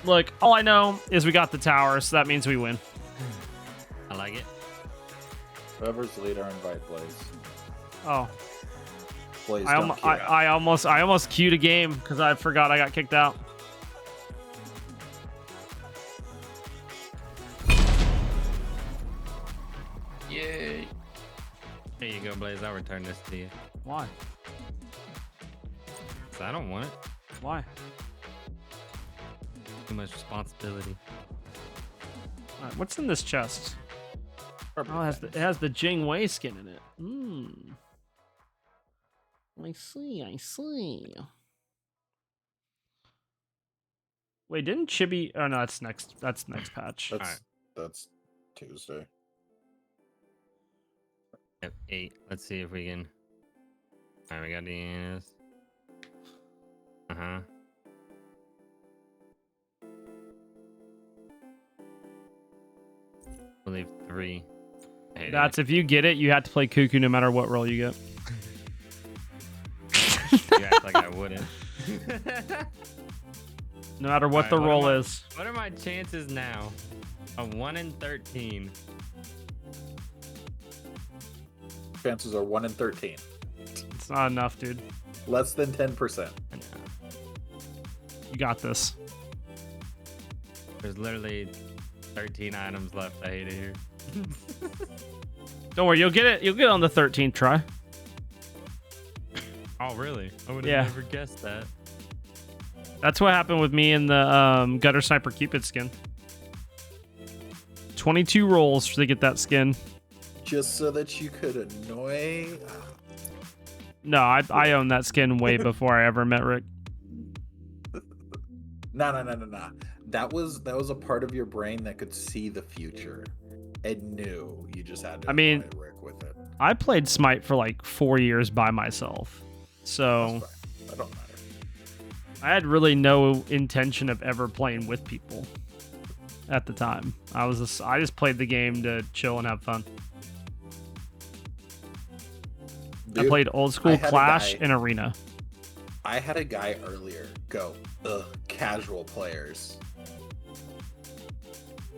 Look, all I know is we got the tower, so that means we win. I like it. Whoever's leader, invite Blaze. Oh, Blaze, I almost queued a game because I forgot I got kicked out. Yay. Here you go, Blaze. I'll return this to you. Why? 'Cause I don't want it. Why? Too much responsibility. All right, what's in this chest? Oh, it has the Jing Wei skin in it. I see. Wait, didn't Chibi? Oh no, that's next patch. That's Tuesday. Yep, 8. Let's see if we can. All right, we got DNS. I believe 3. That's if you get it, you have to play Cuckoo no matter what role you get. You act like I wouldn't. No matter what the role is. What are my chances now? A 1 in 13. Chances are 1 in 13. It's not enough, dude. Less than 10%. You got this. There's literally 13 items left. I hate it here. Don't worry, you'll get it. You'll get it on the 13th try. Oh, really? I would have never guessed that. That's what happened with me in the Gutter Sniper Cupid skin. 22 rolls to get that skin. Just so that you could annoy. No, I owned that skin way before I ever met Rick. No. That was a part of your brain that could see the future and knew you just had to annoy Rick with it. I played Smite for like 4 years by myself, so that don't matter. I had really no intention of ever playing with people at the time. I just played the game to chill and have fun. Dude, I played old school Clash and Arena. I had a guy earlier go, ugh, casual players.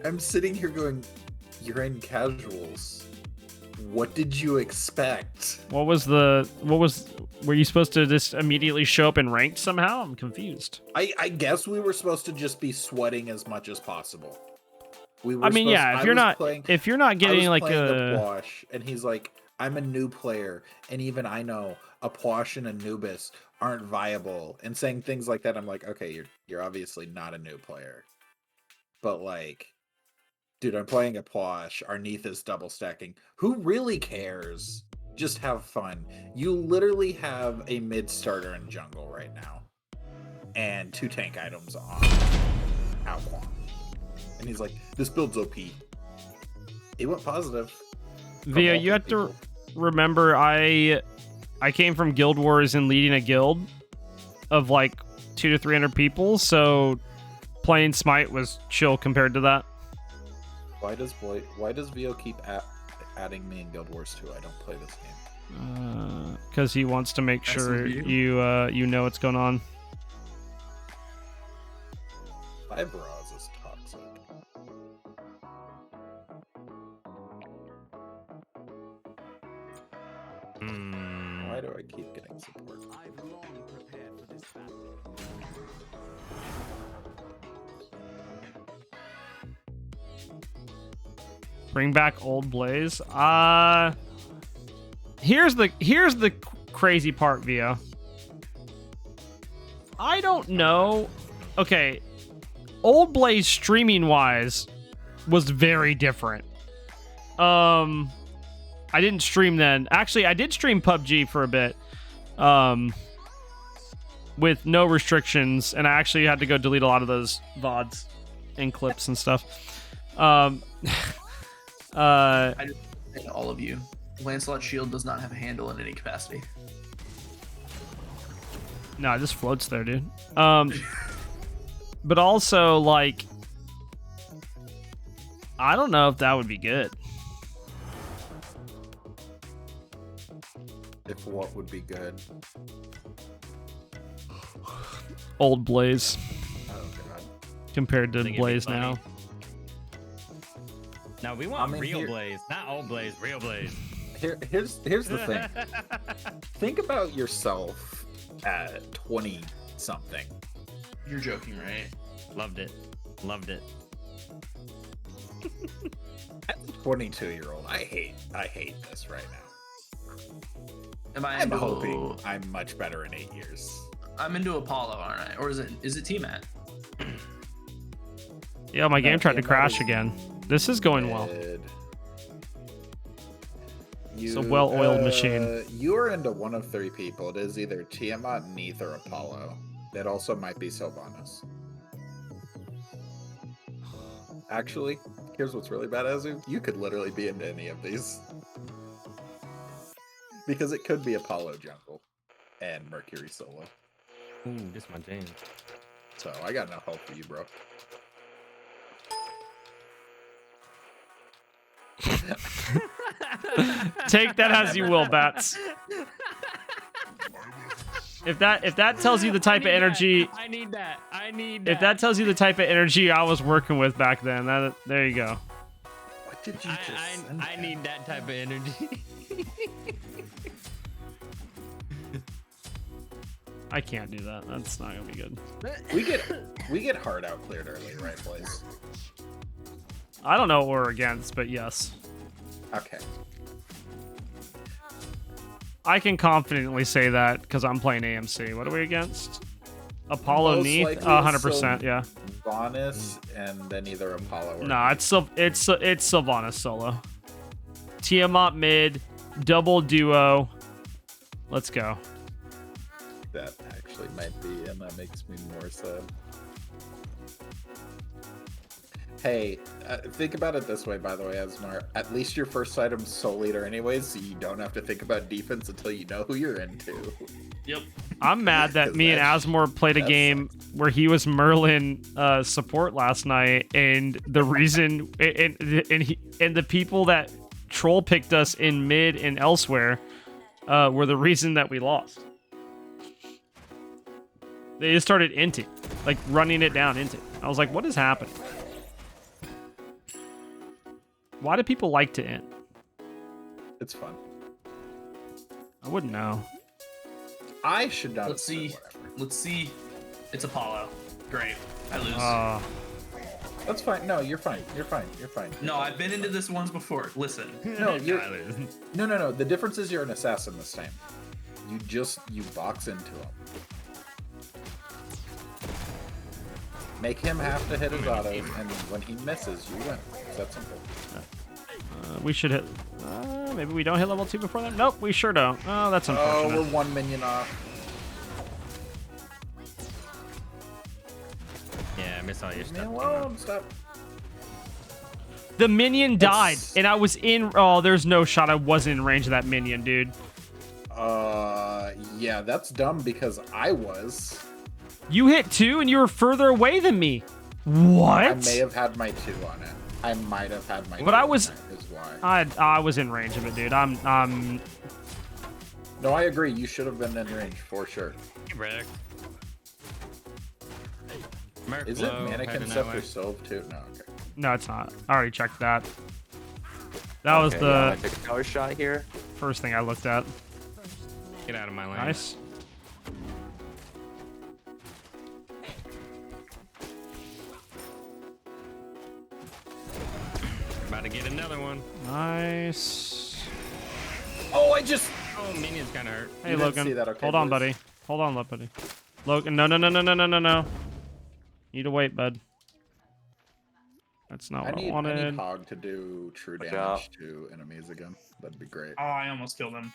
I'm sitting here going, you're in casuals. What did you expect? Were you supposed to just immediately show up in ranked somehow? I'm confused. I guess we were supposed to just be sweating as much as possible. If you're not getting like a Apwash, and he's like, I'm a new player, and even I know Apwash and Anubis aren't viable, and saying things like that, I'm like, okay, you're obviously not a new player. But like, dude, I'm playing Apwash, Arneath is double stacking. Who really cares? Just have fun. You literally have a mid starter in jungle right now. And 2 tank items on Alquan. And he's like, this build's OP. It went positive. Via, you have to remember I came from Guild Wars and leading a guild of like 200 to 300 people, so playing Smite was chill compared to that. Why does Vio keep adding me in Guild Wars 2? I don't play this game. Because he wants to make sure you know what's going on. 5 Bras is toxic. Why do I keep getting support? I've long prepared for this battle. Bring back old Blaze. Here's the crazy part, Via. I don't know. Okay, old Blaze streaming wise was very different. I didn't stream then. Actually, I did stream PUBG for a bit. With no restrictions, and I actually had to go delete a lot of those VODs and clips and stuff. I just say to all of you, Lancelot's shield does not have a handle in any capacity. No, it just floats there, dude. But also, like, I don't know if that would be good. If what would be good? Old Blaze. Oh god. compared to Think it'd be Blaze funny. now. No, we want mean, real here- Blaze, not old Blaze, real Blaze. Here's the thing. Think about yourself at 20 something. You're joking, right? Loved it. Loved it. As a 22-year-old, I hate this right now. Am I I'm into? hoping I'm much better in 8 years. I'm into Apollo, aren't I? Or is it T-Mat? Yeah, my game No, tried to yeah, crash that is- again. This is going well. Mid. It's a well-oiled machine. You are into one of 3 people. It is either Tiamat, Neith, or Apollo. It also might be Sylvanas. Actually, here's what's really bad, Azu. You could literally be into any of these. Because it could be Apollo jungle and Mercury solo. Ooh, this is my jam. So I got no help for you, bro. Take that as you will, Bats. If that tells you the type of energy, I need that. I need that. if that tells you the type of energy I was working with back then, there you go. What did you just send I me? need that type of energy. I can't do that. That's not gonna be good. We get hard out cleared early, right, Blaze? I don't know what we're against, but yes, Okay. I can confidently say that because I'm playing AMC. What are we against? Apollo Most Neath? likely 100%, yeah. Sylvanas and then either Apollo or No, it's Sylvanas solo. Tiamat mid, double duo. Let's go. that actually might be, and that makes me more sad. Hey, think about it this way, by the way, Asmar. At least your first item's Soul Eater anyways, so you don't have to think about defense until you know who you're into. Yep. I'm mad that me and Asmore played a that game where he was Merlin support last night, and the reason and the people that troll picked us in mid and elsewhere were the reason that we lost. They just started inting, like running it down into. I was like, what is happening? Why do people like to int? It's fun. I wouldn't know. I should not. Let's have said see. whatever. Let's see. It's Apollo. Great. I lose. That's fine. No, you're fine. You're fine. You're fine. No, I've been into this once before. Listen. No, you're. I lose. No. The difference is you're an assassin this time. You box into him. Make him have to hit his auto, and when he misses, you win. It's that simple. We should hit. Maybe we don't hit level 2 before that. Nope, we sure don't. Oh, that's Oh, unfortunate. we're 1 minion off. Yeah, I miss all your Leave me stuff. alone. Stop. The minion died, It's- and I was in. Oh, there's no shot I wasn't in range of that minion, dude. Yeah, that's dumb because I was. You hit 2, and you were further away than me. What? I may have had my 2 on it. I might have had my. But 2 I on was- it, Is why. I was in range of it, dude. I'm. No, I agree. You should have been in range for sure. Hey, Rick. Merc Is it low, Mannequin heading that Scepter way. Sove too? No, okay. No, it's not. I already checked that. That was Okay, the yeah, I took a power shot here. first thing I looked at. Get out of my lane. Nice. About to get another one. Nice. Oh, I just. Oh, minion's kind of hurt. Hey, You didn't Logan. see that, okay, Hold on, boys? buddy. Hold on, buddy. Logan, no. Need to wait, bud. That's not I what I need wanted. Hog to do true Watch damage out. to enemies again. That'd be great. Oh, I almost killed him.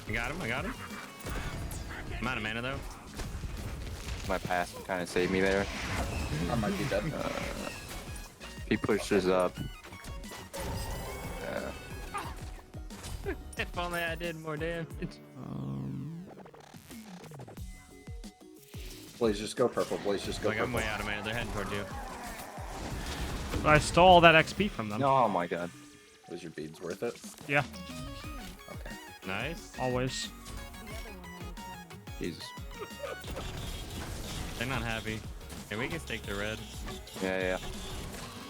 I got him. I'm out of mana, though. My pass kind of saved me there. I might be dead. He pushes up. If only I did more damage. Blaze, just go purple. Blaze, just go Like, I'm purple. way out of mana. They're heading toward you. I stole all that XP from them. Oh my god. Was your beads worth it? Yeah, Okay. Nice. always. Jesus. They're not happy. Hey, we can stake the red. Yeah, yeah.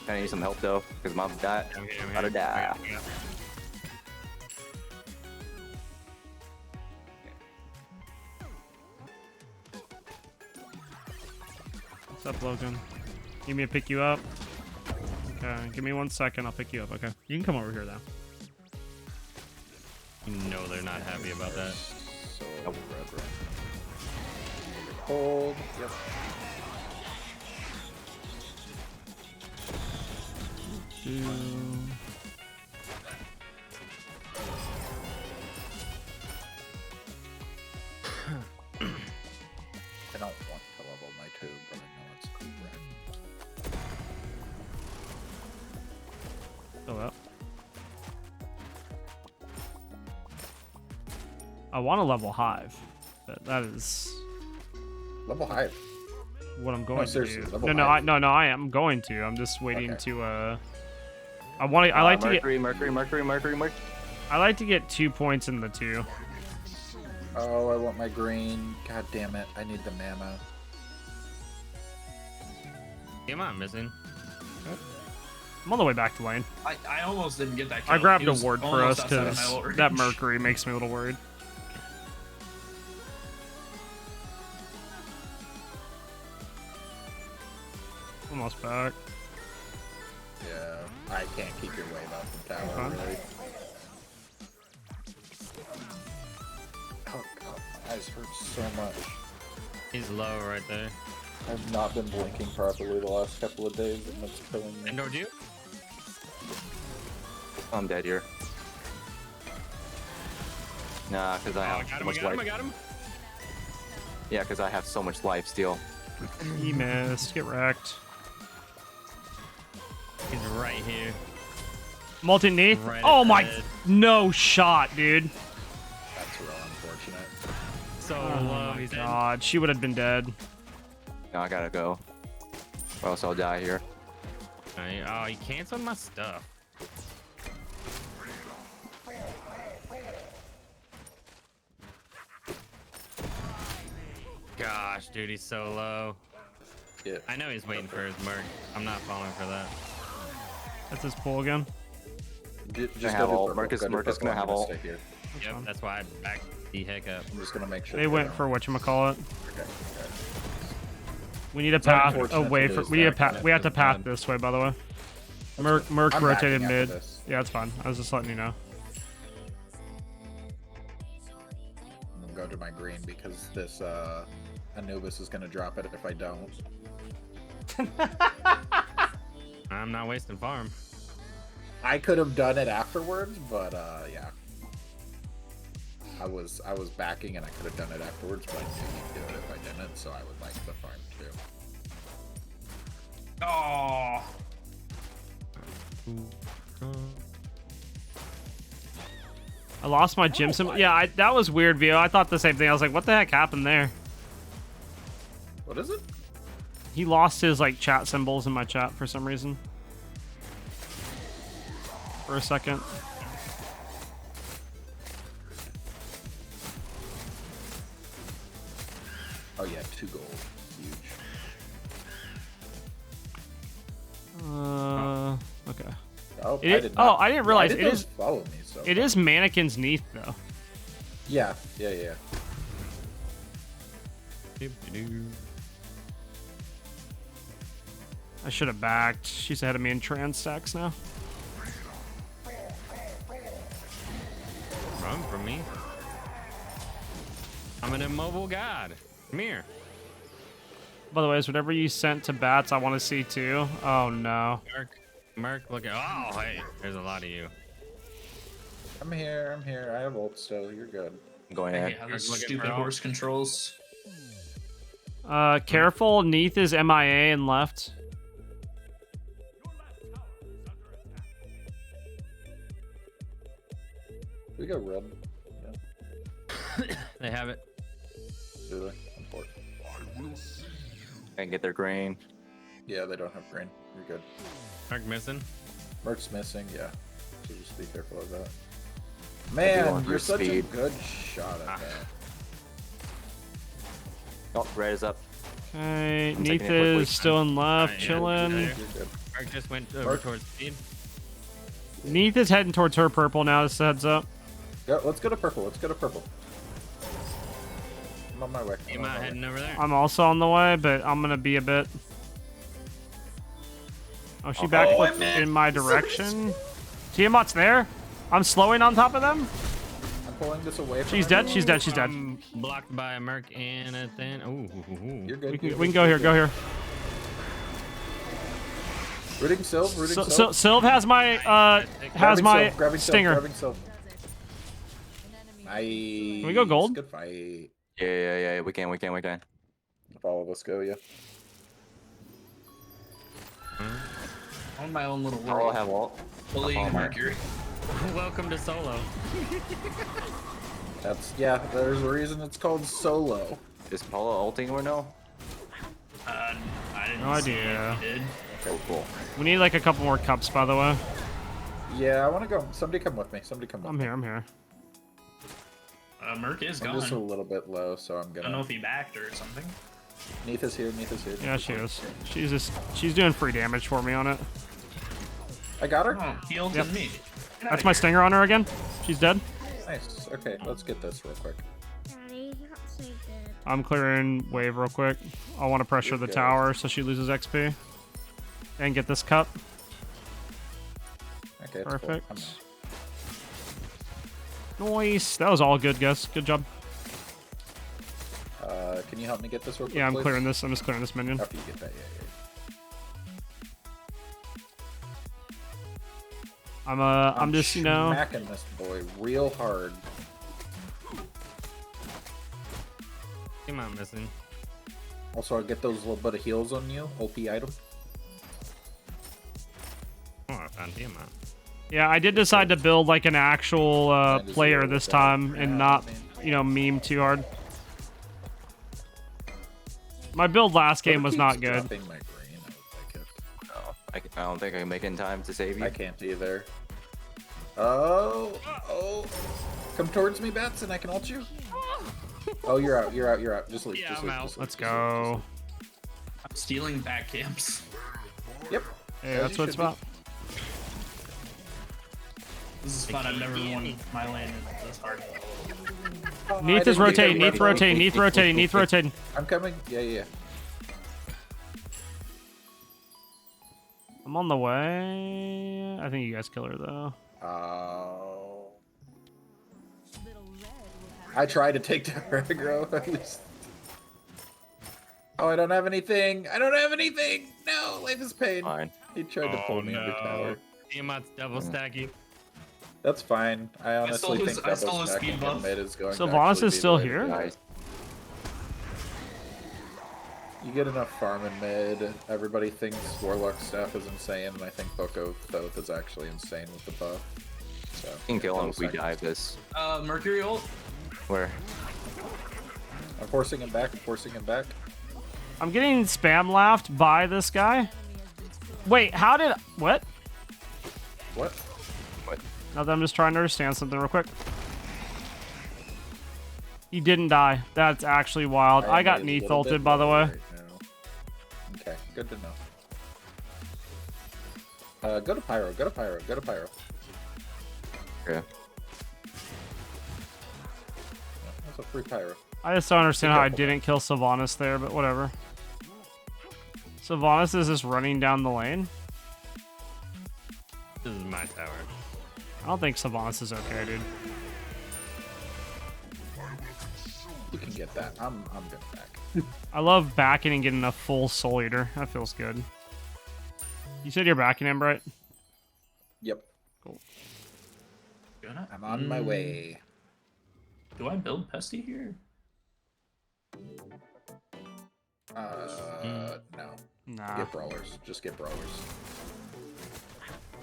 I need some help though, because mom died. I'm here, I'm About to here. die. I got it. What's up, Logan? You need me to pick you up? Okay, give me 1 second. I'll pick you up. Okay, you can come over here though. You know they're not happy about that. So red. Hold. Yep. I don't want to level my tube, but I know it's correct. Fill up. I want to level Hive. That is Level Hive. what I'm going to seriously, do. level No, Hive. I am going to. I'm just waiting Okay. to I want to. I like to get. Mercury. I like to get 2 points in the 2. Oh, I want my green. God damn it. I need the mana. Am I missing? I'm on the way back to lane. I almost didn't get that kill. I grabbed He a was ward for almost us outside of my because ult that range. Mercury makes me a little worried. Almost back. Yeah, I can't keep your wave up from tower, Fine. really. Oh god, my eyes hurt so much. He's low right there. I've not been blinking properly the last couple of days, and it's killing me. Endored you? I'm dead here. Nah, because I Oh, I have got so him, I much got him, I life. got him. Yeah, because I have so much life still. He missed. Get wrecked. He's right here. Multi Neath. Right Oh at my! the head. No shot, dude. That's real unfortunate. So Oh low. my He's dead. god, she would have been dead. Now I gotta go. Or else I'll die here. Oh, he canceled my stuff. Gosh, dude, he's so low. Yeah. I know he's waiting for his merc. I'm not falling for that. That's his pull again. Just I go have do ult. purple. Marcus- Go do Marcus purple. gonna I'm have gonna ult. stay here. Yep, fine. that's why I backed the heck up. I'm just gonna make sure They went don't- for whatchamacallit. Okay. We need a path unfortunate away to from. lose We need a that path. kind We have to of path time. this way, by the way. That's Merc good. Merc I'm rotated backing after mid. this. Yeah, it's fine. I was just letting you know. I'm gonna go to my green because this Anubis is gonna drop it if I don't. I'm not wasting farm. I could have done it afterwards, but yeah. I was backing and I could have done it afterwards, but I knew he'd do it if I didn't, so I would like the farm too. Oh, I lost my gym symbol. Yeah, that was weird, Vio. I thought the same thing. I was like, what the heck happened there? What is it? He lost his like chat symbols in my chat for some reason. For a second. Oh yeah, 2 gold. Huge. Okay. Oh, It is- oh, I didn't realize it is- follow me. So It is Mannequin's Neath though. Yeah. I should have backed. She's ahead of me in trans stacks now. Run from me. I'm an immobile god. Come here. By the way, is whatever you sent to bats, I want to see too. Oh no. Merc, look at. Oh, hey, there's a lot of you. I'm here. I have ult still. You're good. I'm going I in. hate how those Looking stupid for help. horse controls. Careful. Neath is MIA and left. We go red. Yeah, They have it. do they? Important. And get their grain. Yeah, they don't have green. You're good. Merc missing. Merc's missing. Yeah. So just be careful of that. do Man, want you're your such speed. a good shot at that. Oh, red is up. Okay, I'm Neath taking it quickly. is still in left, Alright, yeah, chilling. there. You're good. Mark just went over Mark. towards speed. Neath is heading towards her purple now, just a heads up. Yeah, let's go to purple. Let's go to purple. I'm on my way. You might heading over there. I'm also on the way, but I'm gonna be a bit. Oh, she back I missed. in my direction. Tiamat's there. I'm slowing on top of them. I'm pulling this away from She's her. dead. She's dead. She's dead. I'm blocked by a Merc and a Thin. Ooh. You're good. We can go here. Go here. Rooting Sylv. Rooting Sylv. Sylv has my Grabbing my Sylv, grabbing Sylv, stinger. grabbing Sylv. Nice. Can we go gold? Good fight. Yeah. We can. If all of us go, yeah. On my own little I'll world. have ult. Bullying Mercury. Welcome to solo. Yeah. There's a reason it's called solo. Is Paula ulting or no? I didn't No see idea. if you did. Okay, cool. We need like a couple more cups, by the way. Yeah, I want to go. Somebody come with me. Somebody come with I'm me. here. I'm here. Merc is I'm gone. just a little bit low, so I'm I don't know gonna. if he backed or something. Neath is here. Neath is here. Yeah, she is. She's doing free damage for me on it. I got her. Oh, he ulted Yep. me. Get That's outta my here. stinger on her again. She's dead. Nice. Okay, let's get this real quick. Daddy, you got so good. I'm clearing wave real quick. I want to pressure You're the good. tower so she loses XP. And get this cup. Okay, it's Perfect. Cool. Nice. That was all good, guys. Good job. Can you help me get this real quick? Yeah, I'm please? clearing this. I'm just clearing this minion. After you get that, yeah. I'm just, you know, smacking this boy real hard. Come on, missing. Also, I'll get those little bit of heals on you. OP item. Oh, I found Tiamat. yeah, I did decide to build like an actual Mine is player zero this with that. time Yeah, and not, I mean- you know, meme too hard. My build last game was Keeps not good. dropping my green. I would like it. No, I don't think I can make it in time to save you. I can't either. Oh. Come towards me, Bats, and I can ult you. Oh, you're out. Just leave. Yeah, just I'm leave, out. just leave, Let's just leave, go. I'm stealing back camps. just leave. Yep. Hey, As that's you what it's should be. about. This is fun. I've never won my lane this hard. Oh, I Neath is didn't get rotating. that Neath ready. rotating. Neath rotating. Neath rotating. I'm coming. Yeah. I'm on the way. I think you guys kill her though. Oh. I tried to take down her aggro. At least. Oh, I don't have anything. No, life is pain. Fine. He tried to pull me under tower. Tiamat's double stacky. That's fine. I honestly stole his- think I stole double his stacking speed in buff. mid is going So to Vonis actually is be still the way to here? go. Nice. You get enough farm in mid, everybody thinks Warlock staff is insane, and I think Boko Thoth is actually insane with the buff. So, We can kill him double if we stacking. dive this. Mercury ult. Where? I'm forcing him back. I'm getting spam laughed by this guy. Wait, how did what? What? Now that I'm just trying to understand something real quick. He didn't die. That's actually wild. I got am a Neath little bit ulted, by the low way. right now. Okay, good to know. Go to Pyro. Yeah. That's a free Pyro. I just don't understand how I careful, didn't kill Sylvanas there, but whatever. Sylvanas is just running down the lane. This is my tower. I don't think Sylvanas is okay, dude. You can get that. I'm good back. I love backing and getting a full Soul Eater. That feels good. You said you're backing him, right? Yep. Gonna- I'm on my way. Do I build Pesty here? No. Nah. Get brawlers. Just get brawlers.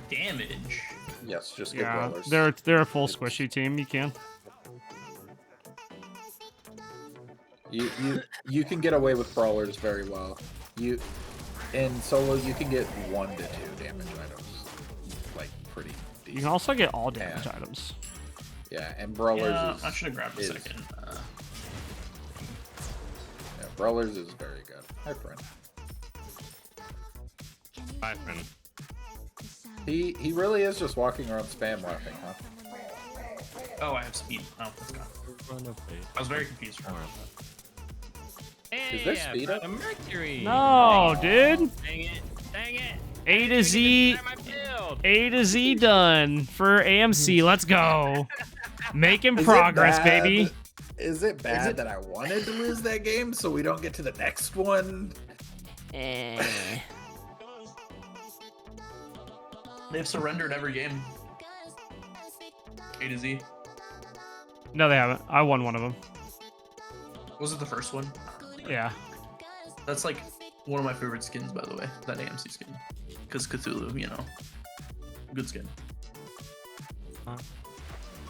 Damage. Yes, just get Yeah, brawlers. they're a full squishy team. You can. You can get away with brawlers very well. In solo you can get 1 to 2 damage items, like pretty You decent. can also get all damage Yeah. items. Yeah, and brawlers Yeah, is. I should have grabbed a is- second. Yep. Rollers is very good. Hi, friend. Bye, friend. He really is just walking around spam laughing, huh? Oh, I have speed. Oh, that's gone. I was very confused for a moment. Hey, Is there speed up? a Mercury. No, dude. Dang it. Dang it. A to Z. My build. A to Z done for AMC. Let's go. Making Is it progress, bad- baby. Is it bad that I wanted to lose that game so we don't get to the next one? They've surrendered every game. A to Z. No, they haven't. I won one of them. Was it the first one? Yeah. That's like one of my favorite skins, by the way. That AMC skin. Because Cthulhu, you know. Good skin.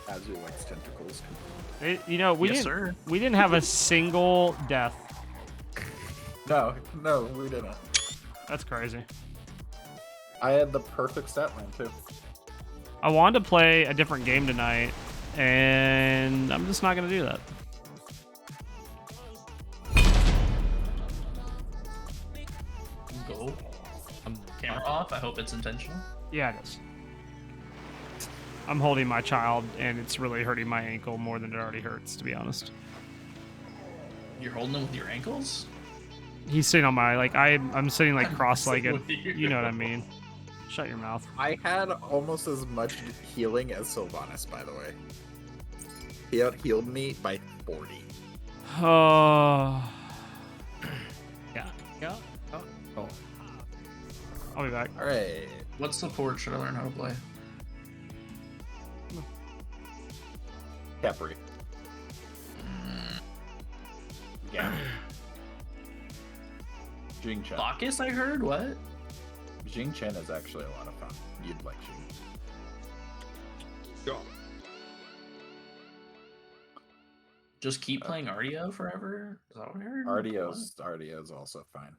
As you likes tentacles. You know, we Yes, didn't. sir. We didn't have a single death. No, we didn't. That's crazy. I had the perfect stat line too. I wanted to play a different game tonight, and I'm just not gonna do that. Go. Camera off. I hope it's intentional. Yeah, it is. I'm holding my child, and it's really hurting my ankle more than it already hurts, to be honest. You're holding him with your ankles? He's sitting on my, like, I'm sitting, like, cross-legged. With you. You know what I mean. Shut your mouth. I had almost as much healing as Sylvanas, by the way. He out healed me by 40. Oh. Yeah. Yeah. Oh. I'll be back. Alright. What support should I learn how to play? Capri. Yeah. Jing Chen. Bacchus, I heard? What? Jing Chen is actually a lot of fun. You'd like Jing. Just keep playing Ardio forever? Is that what I heard? Ardio's also fine.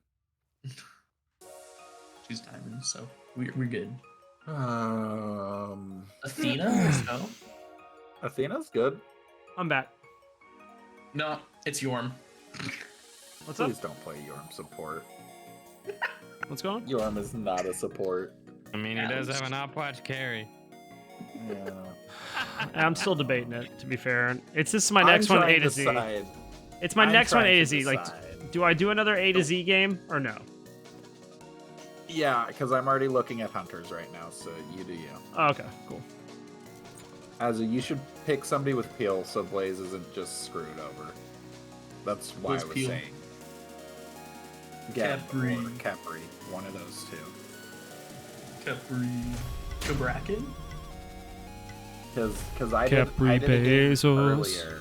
She's diamond, so we're good. Um, Athena? So? Athena's good. I'm back. No, it's Yorm. What's up? Please don't play Yorm support. What's going on? Yorm is not a support. I mean, he does have an A Puch carry. Yeah. I'm still debating it, to be fair. This is my next one, A to Z. It's my I'm next one, trying A to to Z. Like, decide. do I do another A to Z game or no? Yeah, because I'm already looking at hunters right now, so you do you. Oh, okay, cool. You should pick somebody with peel so Blaze isn't just screwed over. That's why Who's I was peel? saying. Geb Capri. or Capri, one of those two. Capri. Cabraken? Because I did a game Bezos. earlier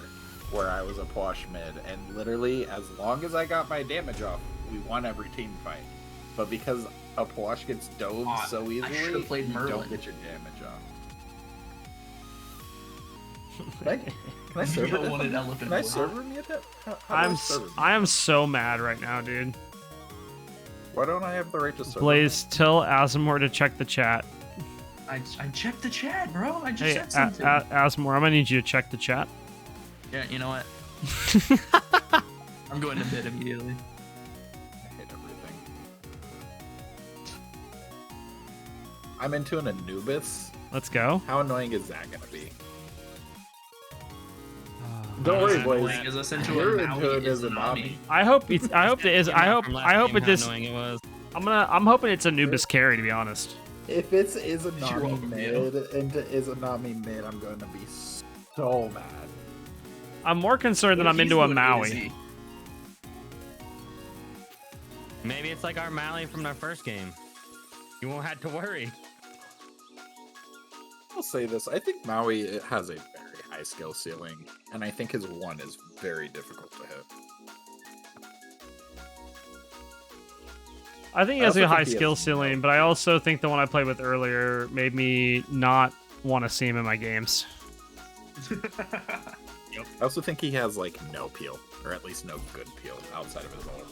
where I was a Pwash mid, and literally as long as I got my damage off, we won every team fight. But because a Pwash gets domed so I should've easily, played you Merlin. don't get your damage off. Can I serve You him? wanted elephant Can I boy. serve him yet? How do I serve him? I am so mad right now, dude. Why don't I have the right to serve him? Blaze, tell Asmore to check the chat. I checked the chat, bro. I just Hey, said something. Asmore, I'm gonna need you to check the chat. Yeah, you know what? I'm going to bed immediately. I hate everything. I'm into an Anubis. Let's go. How annoying is that gonna be? Don't worry, Blaze. Is us into You're a into Maui it as a Izanami. Nami. I hope it's. I hope it is. I hope. From last I hope game, it how is. annoying it was. I'm hoping it's Anubis carry, to be honest. If it's You're Izanami welcome, mid into Izanami mid, I'm going to be so mad. I'm more concerned that I'm into a Maui. Maybe it's like our Mally from our first game. You won't have to worry. I'll say this. I think Maui has a very high skill ceiling, and I think his one is very difficult to hit. I think he I has also a high think he skill has ceiling, but I also think the one I played with earlier made me not want to see him in my games. I also think he has like no peel, or at least no good peel outside of his ult.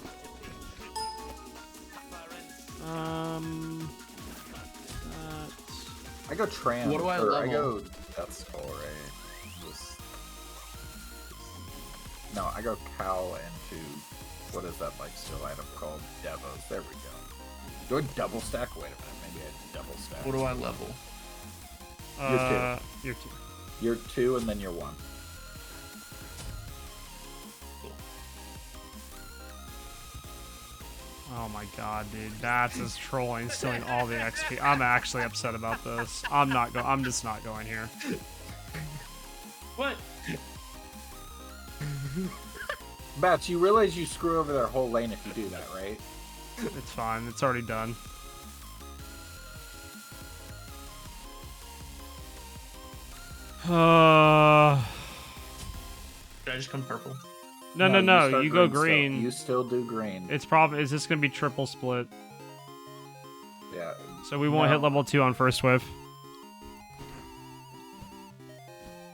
I go Tram. What do I or I level? go Death Skull Ray. No, I go Cal into what is that like still item called? Devos. There we go. Do I double stack? Wait a minute, maybe I double stack. What do I level? You're 2. You're 2 and then you're 1. Oh my god, dude. Bats is trolling, stealing all the XP. I'm actually upset about this. I'm just not going here. What? Bats, you realize you screw over their whole lane if you do that, right? It's fine. It's already done. Did I just come purple? No. start You go still. green. You still do green. It's probably is this gonna be triple split? Yeah. So we won't hit level 2 on first whiff.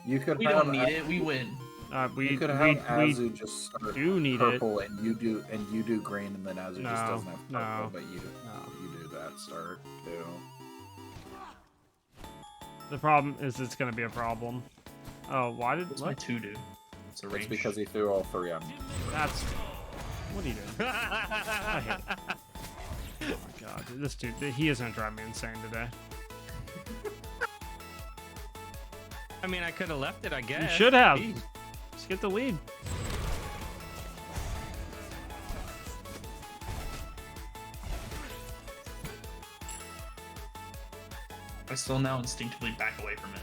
You could We have don't need it. We win. We you could have Azu just start do need purple and you do green and then Azu just doesn't have purple, no, but you do that start too. The problem is it's gonna be a problem. Oh, why did What's my 2 do? It's a It's range. because he threw all 3 on me. That's what are you doing? I hate it. Oh my god, dude, this dude, he is gonna drive me insane today. I mean, I could have left it, I guess. You should have. Jeez. Just get the lead. I still now instinctively back away from it.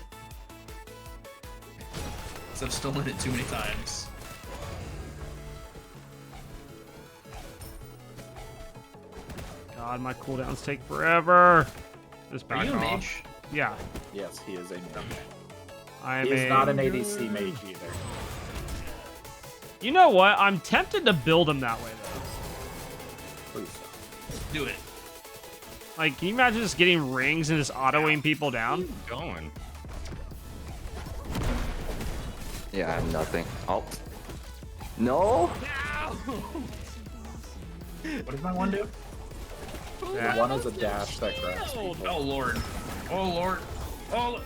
Because I've stolen it too many times. God, my cooldowns take forever. Just Are back you a off. mage? Yeah, Yes, he is a mage. I am He is not an ADC mage either. You know what? I'm tempted to build him that way though. Please stop. Do it. Like, can you imagine just getting rings and just autoing people down? Going. Yeah, I have nothing. Oh. No? What does my 1 do? Yeah. One is a dash that grabs Oh, people. oh lord. Oh lord. Oh.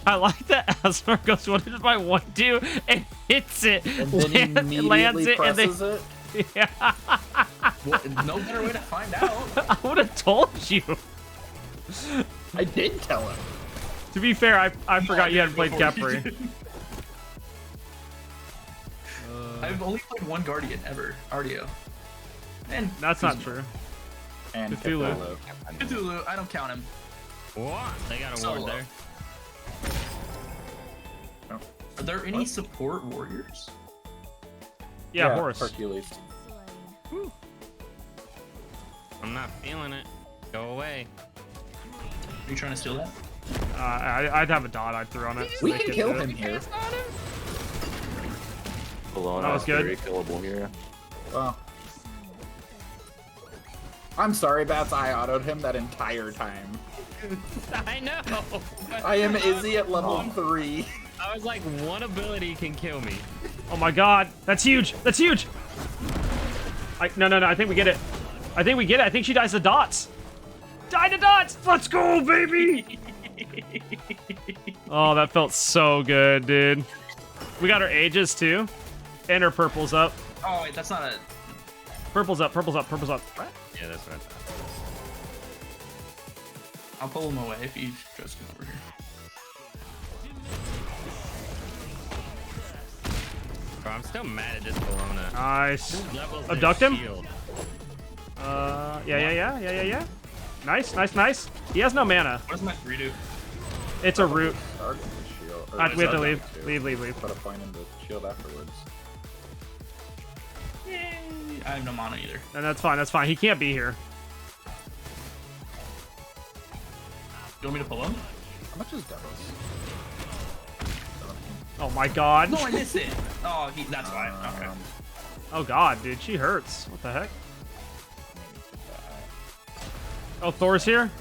I like that Asmar goes, what did my 1 do? And hits it. And then he immediately lands it, and presses then, it. yeah. Well, no better way to find out. I would have told you. I did tell him. To be fair, I forgot you hadn't played Before you Kepri. did. I've only played 1 Guardian ever. Ardio. And That's not true. And Cthulhu. Cthulhu. Cthulhu, I don't count him. What? They got a Solo. ward there. Are there any support warriors? Yeah, horse. Hercules. I'm not feeling it. Go away. Are you trying to steal that? I'd have a dot I'd throw on it. We Make can it kill do it. him here. Alone That was is good. very killable here. Well. I'm sorry, Bats. I autoed him that entire time. I know. I am Izzy at level 3. I was like, 1 ability can kill me. Oh my god, that's huge. That's huge. No. I think we get it. I think we get it. I think she dies to dots. Die to dots. Let's go, baby. Oh, that felt so good, dude. We got her ages too, and her purple's up. Oh wait, that's not a. Purple's up. Purple's up. Purple's up. Yeah, that's what I thought. I'll pull him away if he tries to come over here. Bro, I'm still mad at this Bologna. Nice. Levels Abduct their him? shield. Yeah. Nice. He has no mana. What does my 3 do? It's a root. Start in the shield. We have to start leave. down too. Leave. Put a point in the shield afterwards. Yay! I have no mana either. And that's fine. He can't be here. You want me to pull him? How much is Devos? Oh my god. No, I missed it. Oh, that's why. Okay. Oh god, dude, she hurts. What the heck? Oh, Thor's here?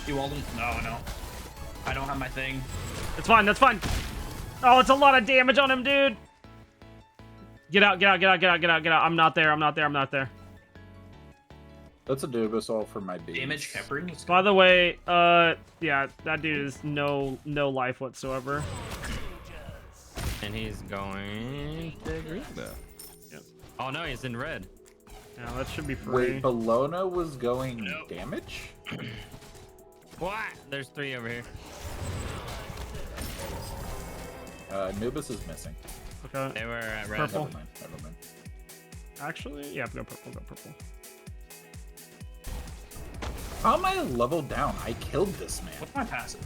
You walled him? No. I don't have my thing. It's fine, that's fine. Oh, it's a lot of damage on him, dude. Get out. I'm not there. That's a Dubisol for my beast. Damage Kepri? Let's go. By the way, yeah, that dude is no life whatsoever. And he's going to green buff. Yep. Oh no, he's in red. Yeah, that should be free. Wait, Bologna was going damage? What? There's 3 over here. Anubis is missing. Okay. They were at red. Purple. Never mind. Actually, yeah, go purple, go purple. How am I leveled down? I killed this man. What's my passive?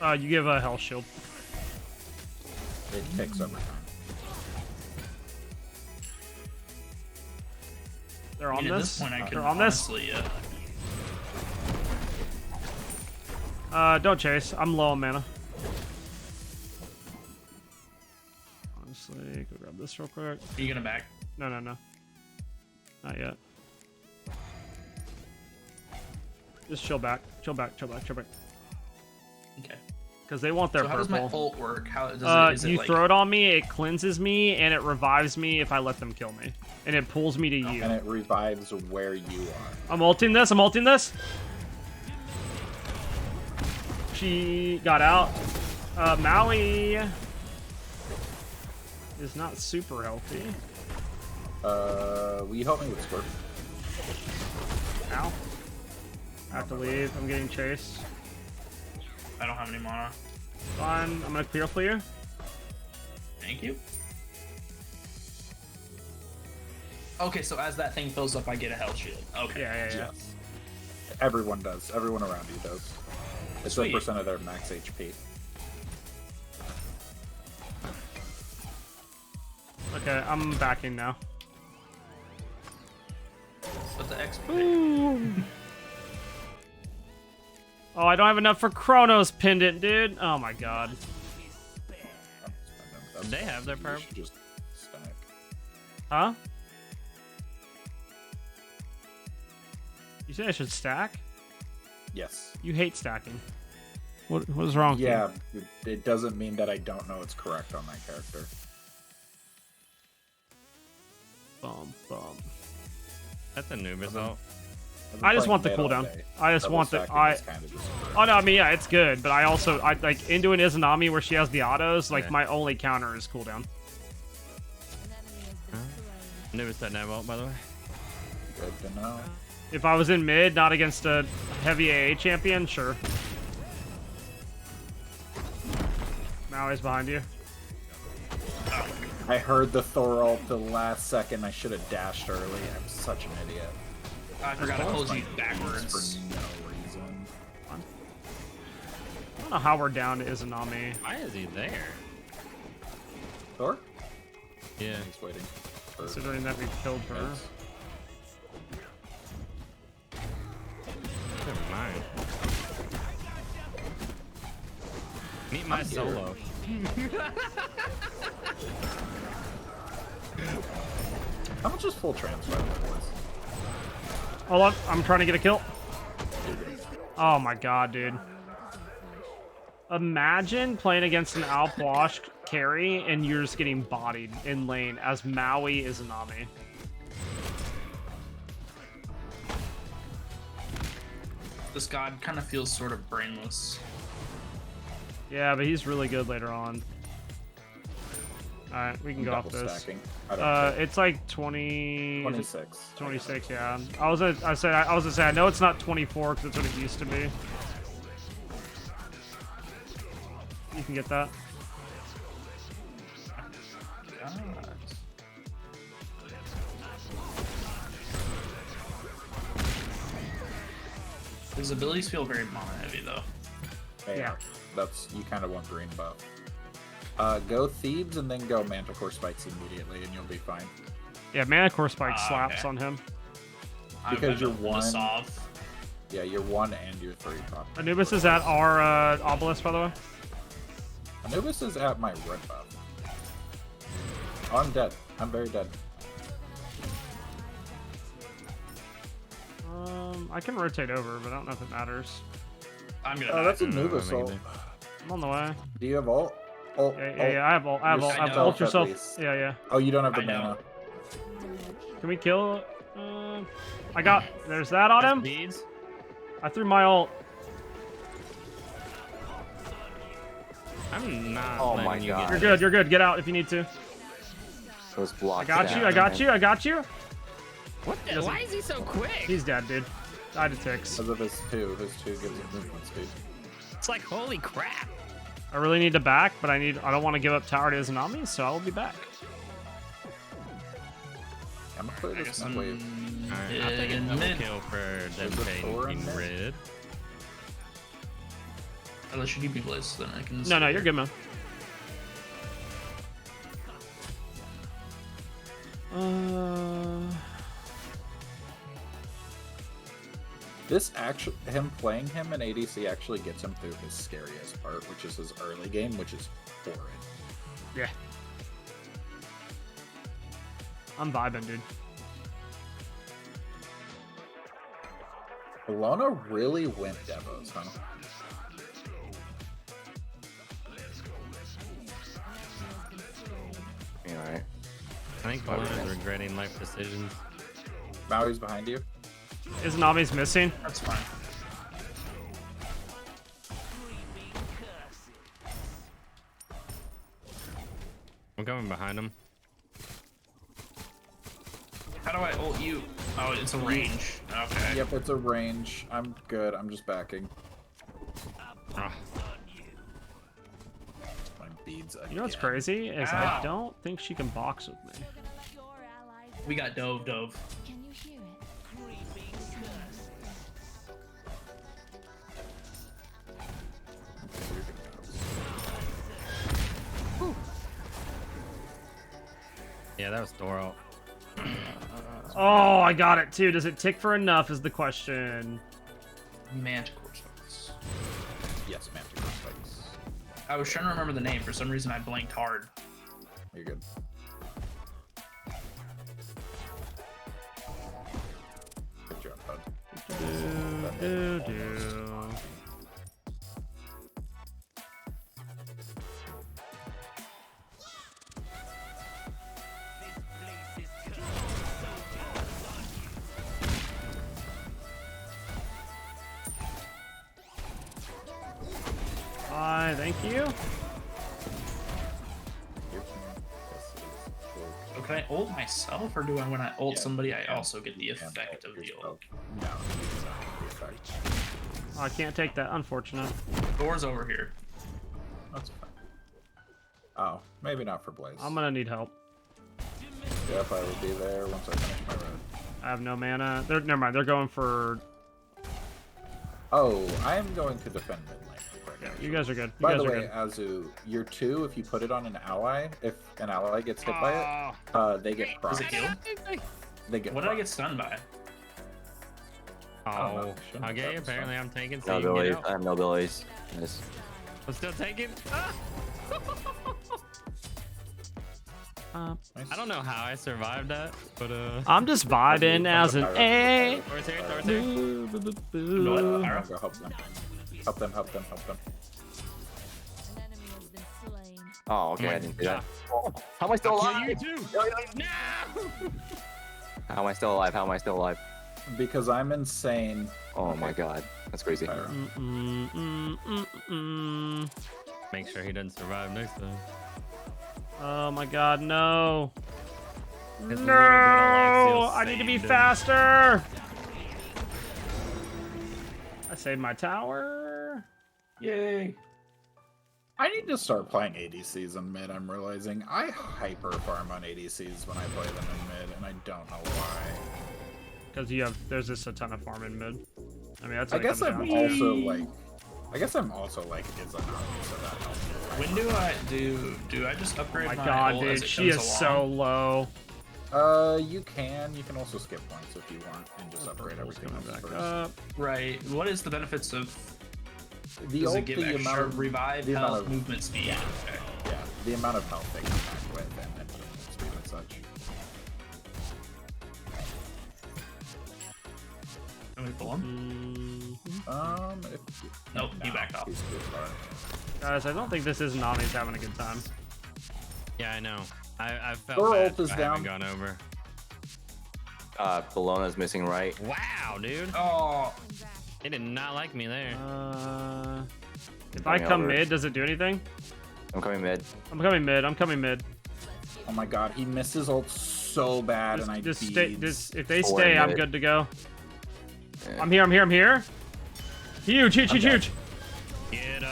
You give a health shield. It ticks over time. They're I on mean, at this. this point, I could They're on this. honestly, Don't chase. I'm low on mana. Honestly, go grab this real quick. Are you gonna back? No. Not yet. Just chill back. Chill back. Okay. Because they want their So how does my purple. ult work? How does it? Is You it like, throw it on me, it cleanses me, and it revives me if I let them kill me. And it pulls me to you. And it revives where you are. I'm ulting this. I'm ulting this. She got out. Maui is not super healthy. Will you help me with Squirt? Ow. I have to leave. I'm getting chased. I don't have any mana. Fine. I'm gonna clear for you. Thank you. Okay, so as that thing fills up, I get a health shield. Okay. Yeah. Yes. Everyone does. Everyone around you does. It's Sweet. 1% of their max HP. Okay, I'm backing now. But the XP. Oh, I don't have enough for Chronos Pendant, dude. Oh my god. They have their perp. Just stack. Huh? You say I should stack? Yes. You hate stacking. What is wrong with you? Yeah, it doesn't mean that I don't know it's correct on that character. Bum. That's a Anubis ult. I've been I just playing want the mid all cooldown. day. I just Double want the stacking is kinda just- Oh no, I mean yeah, it's good, but I like into an Izanami where she has the autos. Like Yeah. my only counter is cooldown. Anubis that nav ult, by the way. Good to know. If I was in mid, not against a heavy AA champion, sure. Maui's behind you. I heard the Thor ult the last second. I should have dashed early. I'm such an idiot. I forgot to hold you For backwards. no reason. I don't know how we're down to Izanami. Why is he there? Thor? Yeah. He's waiting. For Considering that we killed her. mids. Never mind. Meet my I'm here. solo. How much is full transfer? Hold on, I'm trying to get a kill. Oh my god, dude. Imagine playing against an A Puch carry and you're just getting bodied in lane as Maui Izanami. This god kind of feels sort of brainless. Yeah, but he's really good later on. Alright, we can go off Double this. stacking. I don't care. It's like 20... 26. 26, yeah. I was gonna say I know it's not 24 because that's what it used to be. You can get that. God. His abilities feel very mana heavy though. Yeah. That's, you kind of want green buff. Go Thebes and then go Manticore Spikes immediately and you'll be fine. Yeah, Mana Core Spike slaps okay. on him. Because you're The one. Sov. Yeah, you're 1 and you're 3 probably. Anubis is at our obelisk, by the way. Anubis is at my red buff. Oh, I'm dead. I'm very dead. I can rotate over, but I don't know if it matters. I'm gonna. Oh, that's I don't know, Anubis I ult. think I'm on the way. Do you have ult? Ult, Yeah, I have ult. I have You're ult. I have yourself ult at yourself. least. Yeah. Oh, you don't have the I know. mana. Can we kill? I got. There's that on him. Beads? I threw my ult. I'm not. Oh letting my you God. Get You're good. You're good. Get out if you need to. Those blocks. I got you. I got you. I got you. What? The, why is he so quick? He's dead, dude. Died to ticks. Because of his two. His two gives him movement speed. It's like holy crap. I really need to back, but I don't want to give up tower to Izanami, so I will be back. I'm gonna play I this guess mid I'm wave. Alright, I'll take a in double mid. kill for them There's a Thor in taking mid. red. Unless you give me Blaze, then I can. No, you're good, man. This actually, him playing him in ADC actually gets him through his scariest part, which is his early game, which is horrid. Yeah. I'm vibing, dude. Bologna really went Devos, huh? You all right? I think one is regretting life decisions. Maui's behind you. Izanami's missing. That's fine. I'm coming behind him. How do I ult you? Oh, it's a range. Okay. Yep, it's a range. I'm good. I'm just backing. Ah, My beads again. You know what's crazy is Ow. I don't think she can box with me. We got dove. Can you hear it? yeah, that was Doro. Oh, I got it too. Does it tick for enough is the question. Manticore spikes. Yes, Manticore spikes. I was trying to remember the name. For some reason, I blanked hard. You're good. Good job, bud. Do. Hi, thank you. So can I ult myself, or do I, when I ult somebody, I also get the effect of the ult? No, it's not the effect. Oh, I can't take that. Unfortunate. Door's over here. That's fine. Oh, maybe not for Blaze. I'm gonna need help. Yep, I will be there once I finish my red. I have no mana. Never mind. They're going for. Oh, I am going to defend mid lane. You guys are good. You By guys the are way, good. Azu, your two, if you put it on an ally, if an ally gets hit by it, they get Is crossed. it heal? They get What did I get crossed. stunned by? don't know. Oh, Shouldn't have okay. gotten Apparently, stunned. I'm taking. So No you can abilities. get I out. have no abilities. Nice. I'm still taking. Ah! I don't know how I survived that, but I'm just vibing as an A. Thor's here. Thor's here. You know what? Pyro? Go help them. Help them, help them, help them. An enemy has been slain. Oh, okay. my I didn't see that. God. How am I still Kill alive? you too. No. How am I still alive? How am I still alive? Because I'm insane. Oh my god. That's crazy. Pyro. Make sure he doesn't survive next time. Oh my god, no. His little bit of No! life I need to be saved him. faster. I saved my tower. Yay. I need to start playing ADCs in mid, I'm realizing. I hyper farm on ADCs when I play them in mid, and I don't know why. Because there's just a ton of farm in mid. I mean, that's I what it guess comes I'm down to. also like... Izanami, so that helps. When do I just upgrade Oh my my god, ult as dude, it she comes is so along? low. You can also skip points if you want, and just upgrade everything Coming else back first. up. Right. What is the benefits of? The Does ult, it give the extra amount of revive, the amount health, of- movement speed? Yeah. Okay. Yeah, the amount of health they come back with, and then movement speed and such. Can we pull him? If Nope, he backed off. he's good for it. Guys, I don't think this is Nami's having a good time. Yeah, I know. I felt Thor bad ult is I haven't down. gone over. Bologna's missing right. Wow, dude. Oh, They did not like me there. If I Coming come over. mid, does it do anything? I'm coming mid. I'm coming mid. I'm coming mid. Oh my god, he misses ult so bad, and I Just beads. stay. Just if they Four stay, I'm mid. good to go. Yeah. I'm here. I'm here. I'm here. Huge, huge, huge, huge. Get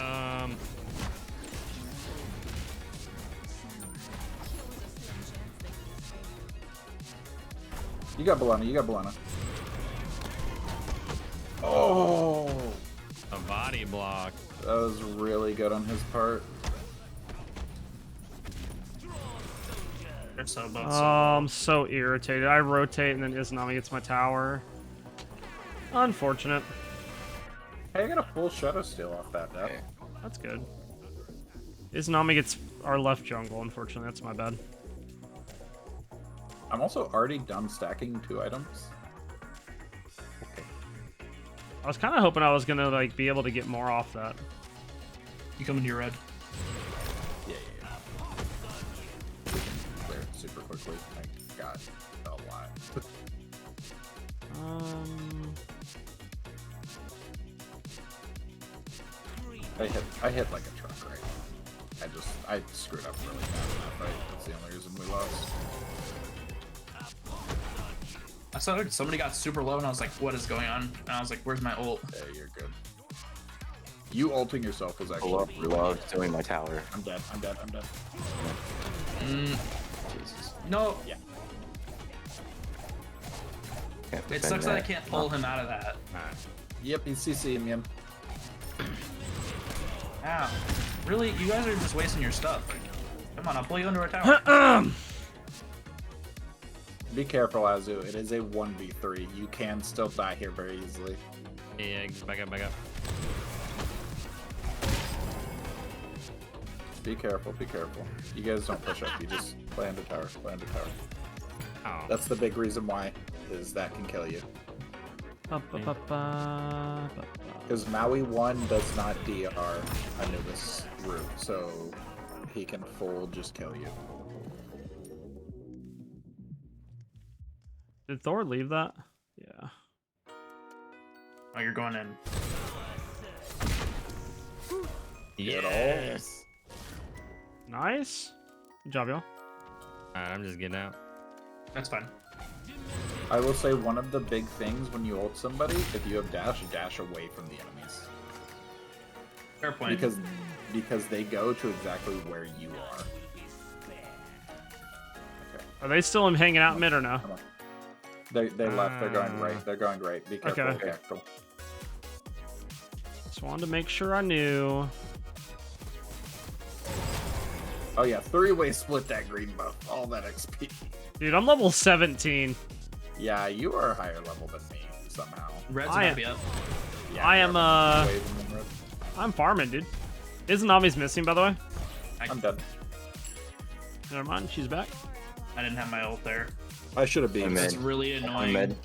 You got Bolana. You got Bolana. Oh, a body block. that was really good on his part. They're so both I'm so irritated. I rotate and then Izanami gets my tower. Unfortunate. Hey, I got a full Shadow Steal off that death. Okay. That's good. Izanami gets our left jungle, unfortunately. That's my bad. I'm also already done stacking 2 items. I was kind of hoping I was gonna like be able to get more off that. You come into your red. Yeah. Clear it super quickly. I got a lot. I hit like a truck, right? I screwed up really bad in that fight. That's the only reason we lost. I saw somebody got super low, and I was like, "What is going on?" And I was like, "Where's my ult?" Yeah, you're good. You ulting yourself was I actually really love doing my tower. I'm dead. I'm dead. I'm dead. Jesus. No, Yeah. Can't it defend sucks that I can't pull him out of that. Yep, he's CCing him. Ow. Really? You guys are just wasting your stuff. Come on, I'll pull you under a tower. Be careful, Azu. It is a 1v3. You can still die here very easily. Yeah, back up, back up. Be careful. Be careful. You guys don't push up. You just play under tower. Play under tower. Oh. That's the big reason why, is that can kill you. Because Maui 1 does not DR Anubis root, so he can full just kill you. Did Thor leave that? Yeah. Oh, you're going in. Yes. Nice. Good job, y'all. Alright, I'm just getting out. That's fine. I will say one of the big things when you ult somebody, if you have dash away from the enemies. Fair point. Because they go to exactly where you are. Okay, Are they still hanging out mid or no? come on. They left. They're going right. They're going right. Be careful. Okay. Okay, cool. Just wanted to make sure I knew. Oh yeah, 3-way split that green buff. All that XP. Dude, I'm level 17. Yeah, you are a higher level than me somehow. Red's I gonna am- be up. Yeah, I am, Wave and then red. I'm farming, dude. Izanami's missing, by the way. I'm dead. Never mind, she's back. I didn't have my ult there. I should have been. I'm That's mid. really I'm annoying. mid.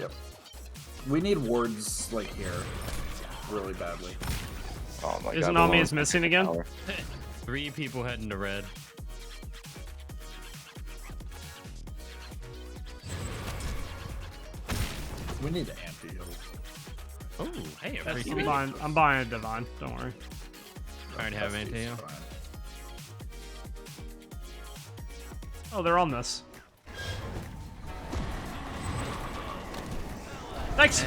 Yep. We need wards like here, really badly. Oh my god. Izanami Balloon. is missing again. Tower. 3 people heading to red. We need to anti-heal. Oh, hey, a free I'm sweet. buying a divine. Don't worry. I already have That's anti-heal. fine. Oh, they're on this. Thanks.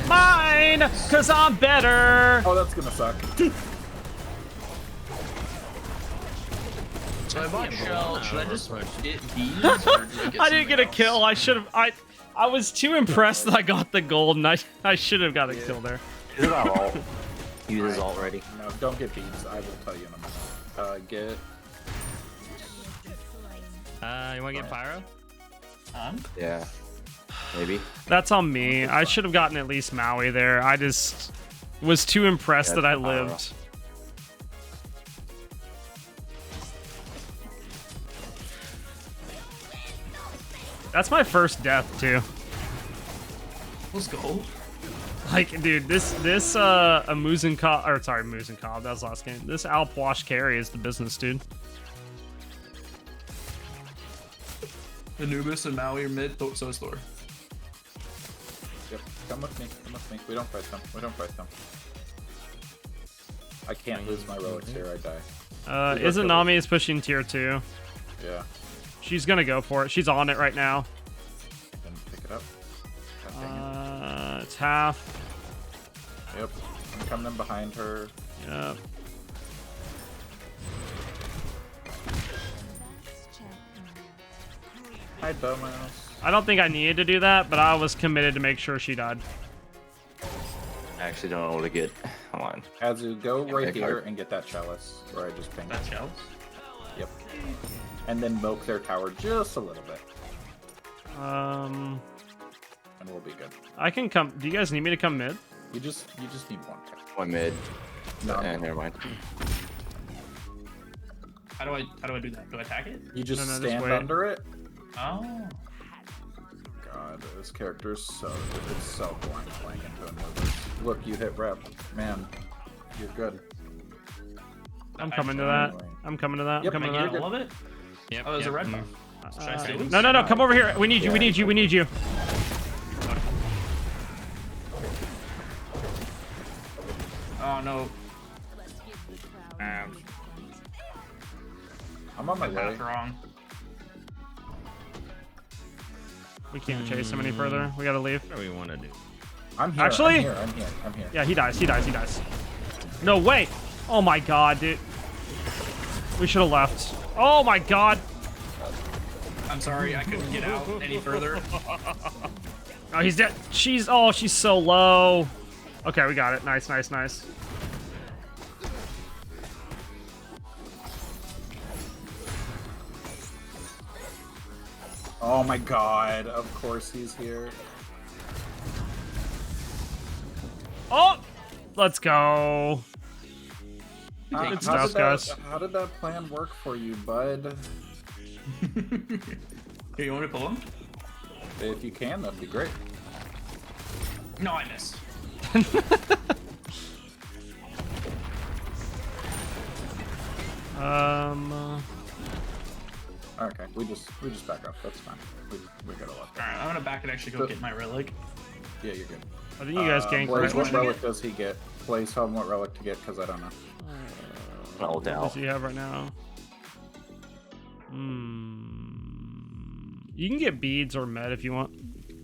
Mine, cause I'm better. Oh, that's gonna suck. So I bought shell. Should I just Push. get bees? Or do I didn't get a something kill. else? I should have. I was too impressed that I got the gold, and I should have got a kill there. Use his ult. Use his ult already. No, don't get beads. I will tell you in a minute. Get. You want to get pyro? Yeah. Maybe. That's on me. I should have gotten at least Maui there. I just was too impressed Yeah, that I it's Pyro. lived. That's my first death too. Let's go. Like, dude, this Muzen Cobb, or sorry, Muzen Cobb, that was last game. This A Puch carry is the business, dude. Anubis and Maui are mid. So is Thor. Yep. Come with me. Come with me. We don't fight them. We don't fight them. I can't lose my relics here. I die. Izanami is pushing tier 2. Yeah. She's gonna go for it. She's on it right now. Didn't pick it up. God dang it. It's half. Yep. I'm coming in behind her. Yep. Hi, dumbass. I don't think I needed to do that, but I was committed to make sure she died. I actually don't know what to get. Hold on. Azu, go right that here card. and get that chalice where I just pinged. That shells. Yep. And then milk their tower just a little bit, and we'll be good. I can come. Do you guys need me to come mid? You just need one tower. One mid. No, Never mind. How do I do that? Do I attack it? you just No, just stand wait. under it. Oh. God, this character is it's so boring playing into a movie. Look, you hit rep, man. You're good. I'm coming to that. I'm coming to that. Yep, I'm coming Am I to getting that. all of it? Yep. Oh, there's a red mm. buff. Should I steal this? No, come over here. We need you. We need you. We need you. Oh no. I'm on my way. Path wrong. We can't chase him any further. We gotta leave. What do we want to do? I'm here. Actually? I'm here. Yeah, he dies. He dies. He dies. No way. Oh my god, dude. We should have left. Oh my god. I'm sorry, I couldn't get out any further. Oh, he's dead. She's so low. Okay, we got it. Nice, nice, nice. Oh my god, of course he's here. Oh, let's go. How- Good how stuff, did guys. How did that plan work for you, bud? Here, you want me to pull him? If you can, that'd be great. No, I missed. Okay, we just back up. That's fine. We got a lot. Alright, I'm gonna back and actually go get my relic. Yeah, you're good. I think you guys ganked. Blaze, Right? what should I relic does he get? Blaze, tell him what relic to get, because I don't know. Ult What out. does he have right now? You can get beads or med if you want.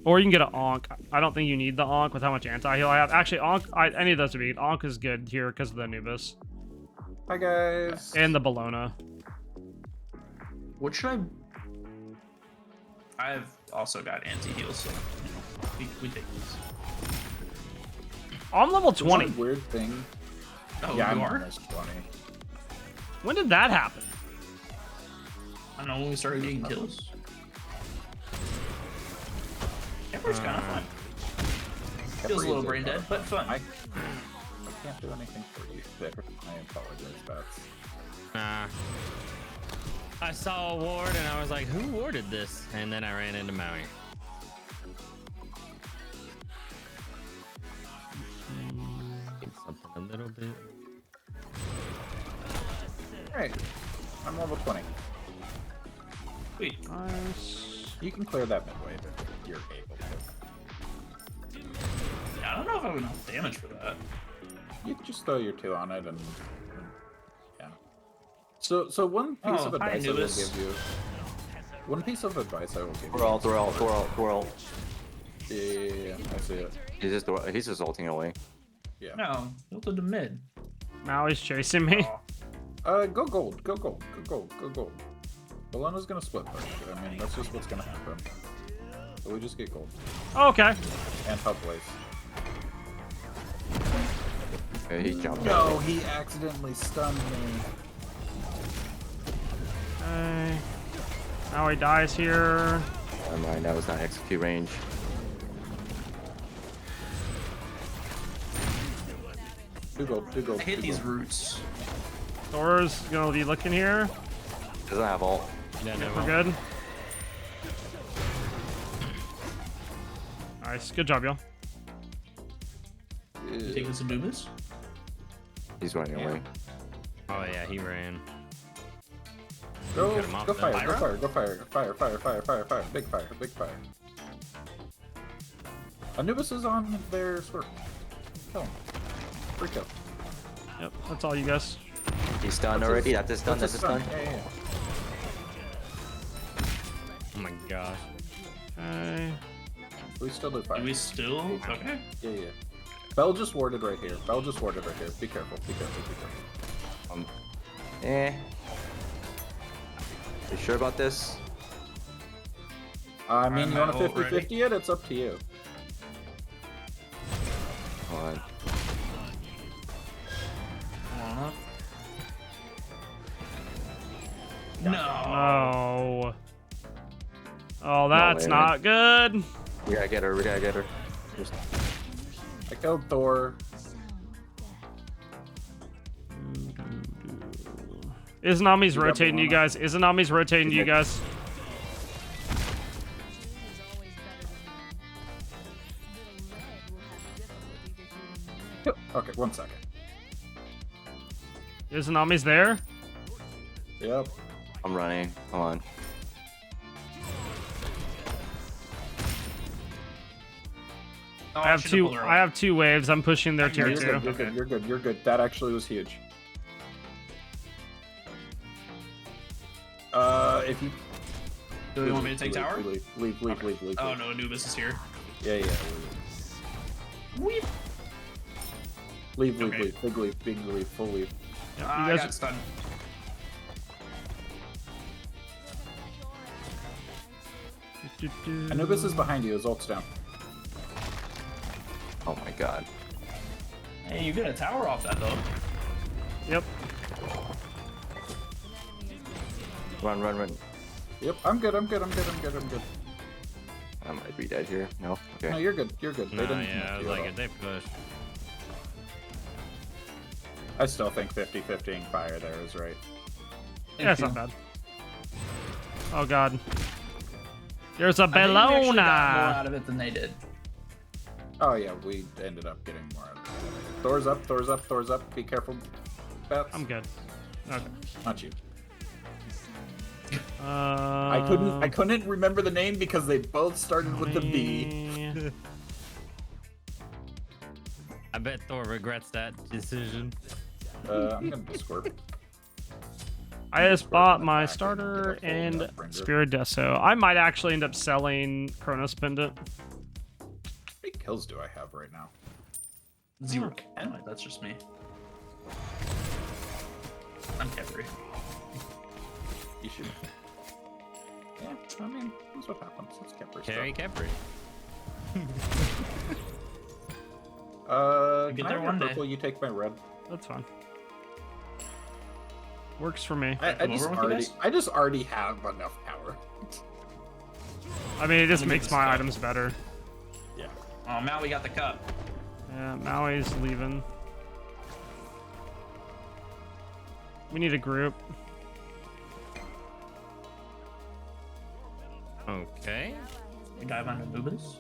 Or you can get an Ankh. I don't think you need the Ankh with how much anti-heal I have. Actually, Ankh, any of those would be good. Ankh is good here because of the Anubis. Hi, guys. And the Bologna. What should I've also got anti-heal, so we take these. I'm level It's 20. a weird thing. Oh, Yeah, I'm you are? almost 20. When did that happen? I don't know, when we started getting kills. Emperor's kind of fun. Feels a little brain dead, but fun. I can't do anything for you there. I apologize, Bats. Nah. I saw a ward and I was like, who warded this? And then I ran into Maui. Get something a little bit. Alright, I'm level 20. Wait, Nice. You can clear that midway if you're able to. I don't know if I have enough damage for that. You can just throw your 2 on it and yeah. So one piece Oh, of hi, advice I will Anubis. give you. One piece of advice I will give you. We're all. Yeah, I see it. He's just ulting away. Yeah. No, ulted to mid. Maui's chasing me. Go gold. Go gold. Go gold. Go gold. Bologna's gonna split first. I mean, that's just what's gonna happen. So we just get gold. Okay. And help Blaze. Okay, he jumped No, out. he accidentally stunned me. Okay. Maui dies here. Never mind, that was not execute range. Do gold. Do gold. I hit do these gold. roots. Thor's gonna be looking here. Doesn't have ult. Yeah, We're no, good. Nice. Good job, y'all. You take this Anubis? He's running away. oh yeah, he ran. Go, Get him off go the fire, go Pyro? fire, go fire, fire, fire, fire, fire, fire, big fire, big fire. Anubis is on their sword. Kill him. Free kill. Yep. That's all you guys. He's stunned already. That's a stun. That's That's a stun. Yeah, yeah. Oh my gosh. We still do Do fire. we still? Okay. Yeah, yeah. Bell just warded right here. Bell just warded right here. Be careful. Be careful. Be careful. You sure about this? I mean, I'm you want to out already. 50-50 it? It's up to you. Hold on. No. Oh. Oh, that's way, not good. We gotta get her. We gotta get her. Just... I killed Thor. Izanami's You got rotating you banana. guys. Izanami's rotating you guys. Okay, 1 second. Izanami's there. Yep. I'm running. Hold on. Oh, I have should've two. pulled her I up. have 2 waves. I'm pushing their tier You're 2. good. You're good. You're good. You're good. That actually was huge. If you. Do you want me to take leave, tower? Leave. Oh no, Anubis is here. Yeah. Weep. Leave. Okay. Big leave. Full leave. I guys- got stunned. Anubis is behind you. His ult's down. Oh my god. Hey, you get a tower off that though. Yep. Run. Yep. I'm good. I might be dead here. No? Okay. No, you're good. You're good. They No, didn't yeah, I connect was you at like, all. if they push. I still think 50-50ing fire there is right. Yeah, it's not bad. Oh god. There's a I think we actually got more Bellona. out of it than they did. Oh yeah, we ended up getting more out of it. Thor's up. Be careful. Bats. I'm good. Okay. Not you. I I couldn't remember the name because they both started with the B. I bet Thor regrets that decision. I'm gonna Discord. I just Discord bought in the my back starter and get a full and Deathbringer. Spirit Deso. I might actually end up selling Chronos Pendant. How many kills do I have right now? 0. Anyway, that's just me. I'm Kevry. You should. Yeah, I mean, that's what happens. It's Kemper Carry stuff. Kepri. Can Get I there have one your day. purple? You take my red. That's fine. Works for me. I Come just over with you guys? already have enough power. I mean, it just Let me makes get my this items better. Yeah. Oh, now we got the cup. Yeah, Maui's leaving. We need a group. Okay. We dive on Anubis.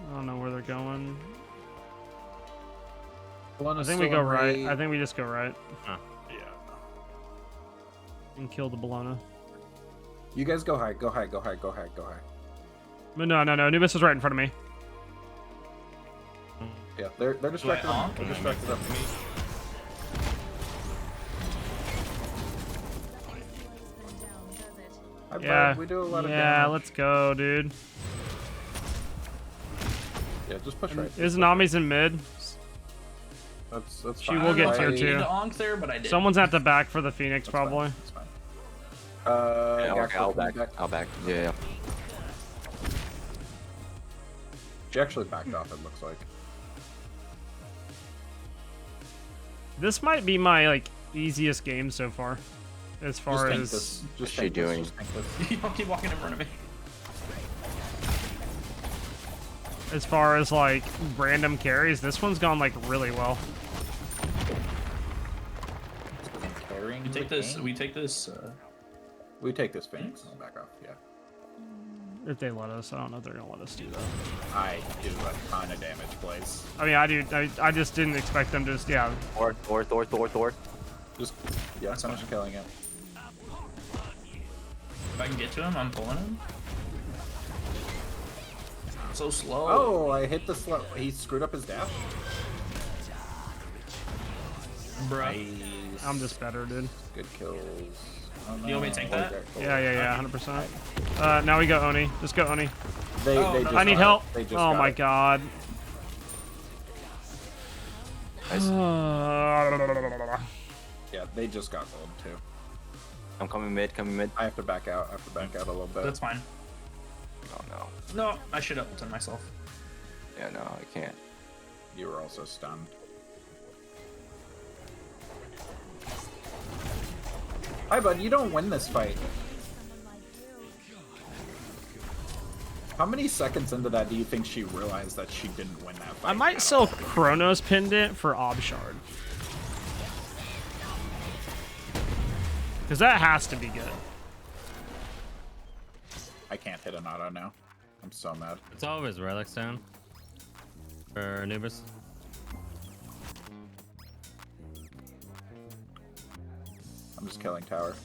I don't know where they're going. One I is think we still go in right. raid. I think we just go right Yeah. and kill the Bellona. You guys go high. Go high. But no. Anubis is right in front of me. Yeah, they're distracted. honk? They're distracted up. Hi, Yeah. bud. We do a lot of Yeah, damage. let's go, dude. Yeah, just push right. Izanami's in mid. That's She fine. will get I- tier I two. needed to onk there, but I did. Someone's at the back for the Phoenix, That's fine, probably. that's fine. Yeah, Gakpo, okay, I'll can you back. I'll back. Yeah. She actually backed off, it looks like. This might be my like easiest game so far, as Just far tank as this. Just What's she tank this, doing? just tank this. You don't keep walking in front of me. like random carries. This one's gone like really well. Carrying We take the this. game. We take this. We take this Phoenix and back off, yeah. If they let us, I don't know if they're gonna let us do that. I do a ton of damage plays. I mean, I do. I just didn't expect them to just Thor. Just, yeah, That's finish fine. killing it. If I can get to him, I'm pulling him. So slow. Oh, I hit the slow. He screwed up his dash. Bruh. Nice. I'm just better, dude. Good kills. Oh, You want me to take that? Yeah, 100%. Now we go Oni. Just go Oni. They Oh, just no. I need got help. it. They just Oh got my it. god. Nice. Yeah, they just got gold too. I'm coming mid, coming mid. I have to back out. I have to back out a little bit. That's fine. Oh no. No, I should have ulted myself. Yeah, no, I can't. You were also stunned. Hi, bud. You don't win this fight. How many seconds into that do you think she realized that she didn't win that fight? I might sell Chronos Pendant for Obshard. Because that has to be good. I can't hit an auto now. I'm so mad. It's all of his relics down. For Anubis. I'm just killing tower.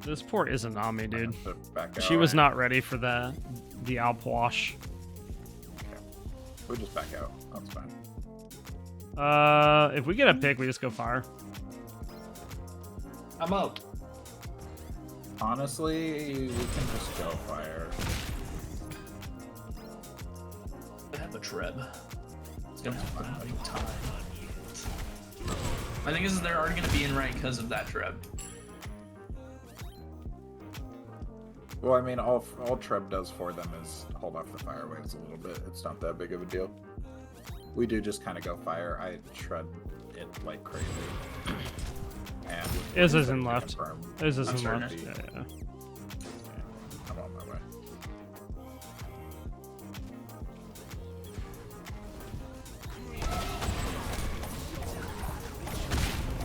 This poor Izanami, dude. So back out. She was not ready for the Alpwash. We just back out. That's fine. If we get a pick, we just go fire. I'm out. Honestly, we can just go fire. I have a treb. It's gonna have a big time. My thing is they're already gonna be in right because of that treb. Well, I mean, all Treb does for them is hold off the fire waves a little bit. It's not that big of a deal. We do just kind of go fire. I tread it like crazy. And Iz isn't left. confirm, Iz isn't starting left. it. Yeah. I'm on my way.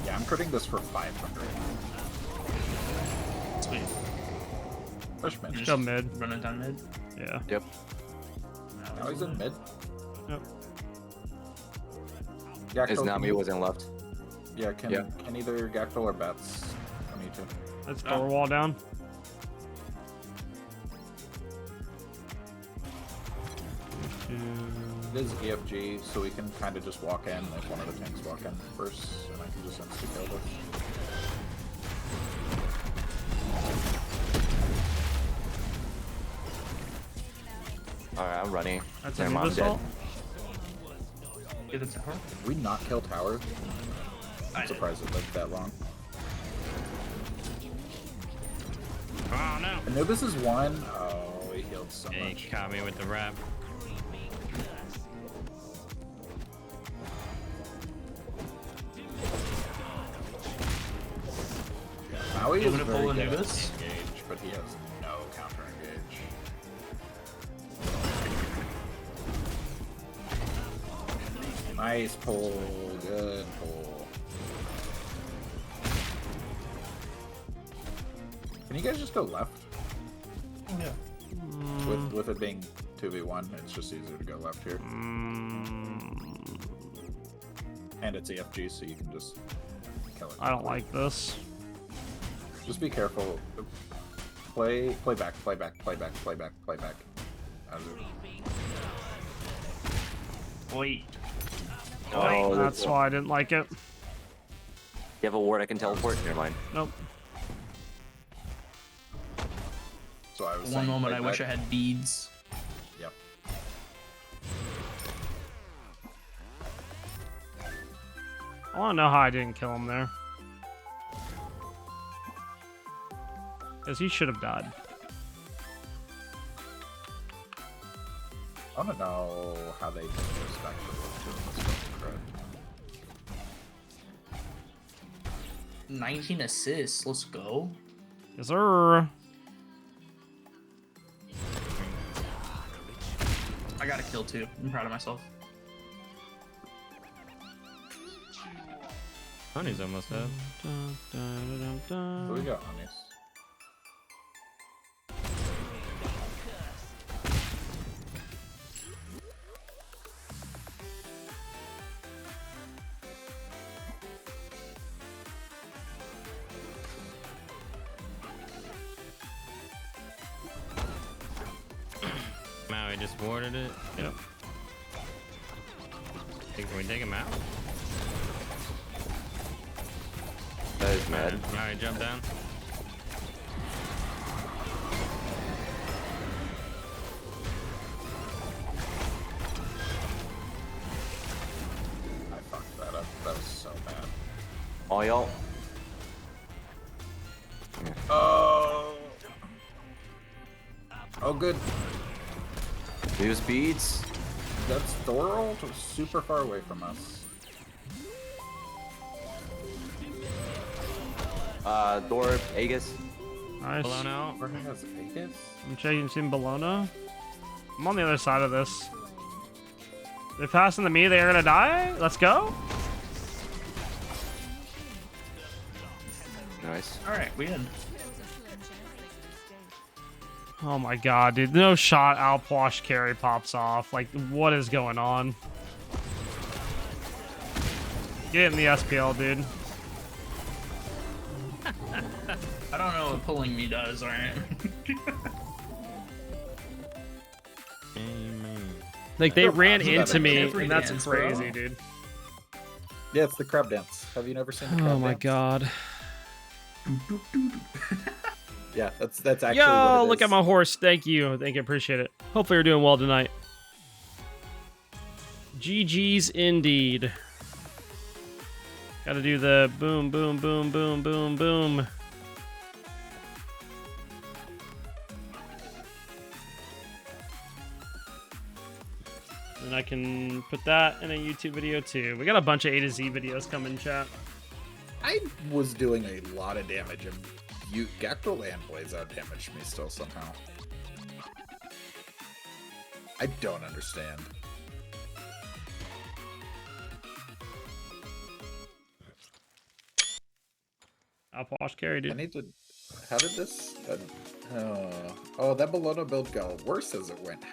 Yeah, I'm critting this for 500. Sweet. Push mid. Go mid. Running down mid. Yeah. Yep. Now he's in mid. Yep. His Gactyl, can Nami you- wasn't left. Yeah, can either Gactyl or Bats come you two? Let's door wall down. It is EFG, so we can kind of just walk in if one of the tanks walk in first, and I can just insta-kill this. Alright, I'm running. That's Never an mind, I'm dead. assault. Get the tower. Did we not kill tower? I I'm did. surprised it lived that long. Oh no! Anubis is one. Oh, he healed so Yeah, much. he caught me with the wrap. Maui You is want me to very pull good at Anubis? engage, but he has no counter engage. Nice pull, good pull. Can you guys just go left? Yeah. With it being 2v1, it's just easier to go left here. And it's EFG, so you can just kill it. I don't like this. Just be careful. Play back. Wait. Oh, That's why I didn't like it. You have a ward I can teleport? Never mind. Nope. So I was One saying, moment, play I wish I back. had beads. Yep. I want to know how I didn't kill him there. Because he should have died. I want to know how they did this actually doing this fucking crit. 19 assists. Let's go. Yes, sir. I got a kill too. I'm proud of myself. Honey's almost up. Who we got on this? Maui just warded it. Yep. Can we take him out? That is mad. Alright, jump down. I fucked that up. That was so bad. Oh, y'all. Oh. Oh, good. Use beads. That's Thorold was super far away from us. Door, Aegis. Nice. Blown out. Where has Vegas? I'm checking Team Bologna. I'm on the other side of this. They're passing to me. They're gonna die. Let's go. Nice. All right, we in. Oh my god, dude. No shot. Alpwash carry pops off. Like, what is going on? Get in the SPL, dude. I don't know what pulling me does. All right. Like, they ran That's into me, every and that's dance, crazy, bro. dude. Yeah, it's the crab dance. Have you never seen the crab Oh my dance? god. Yeah, that's actually Yo, what it look is. at my horse. Thank you. Thank you. Appreciate it. Hopefully you're doing well tonight. GG's indeed. Gotta do the boom, boom, boom, boom, boom, boom. And I can put that in a YouTube video too. We got a bunch of A to Z videos coming, chat. I was doing a lot of damage, and Gecko Land Blades out damaged me still somehow. I don't understand. Alpwash carry, I dude. need to. How did this? Oh, that Bologna build go worse as it went.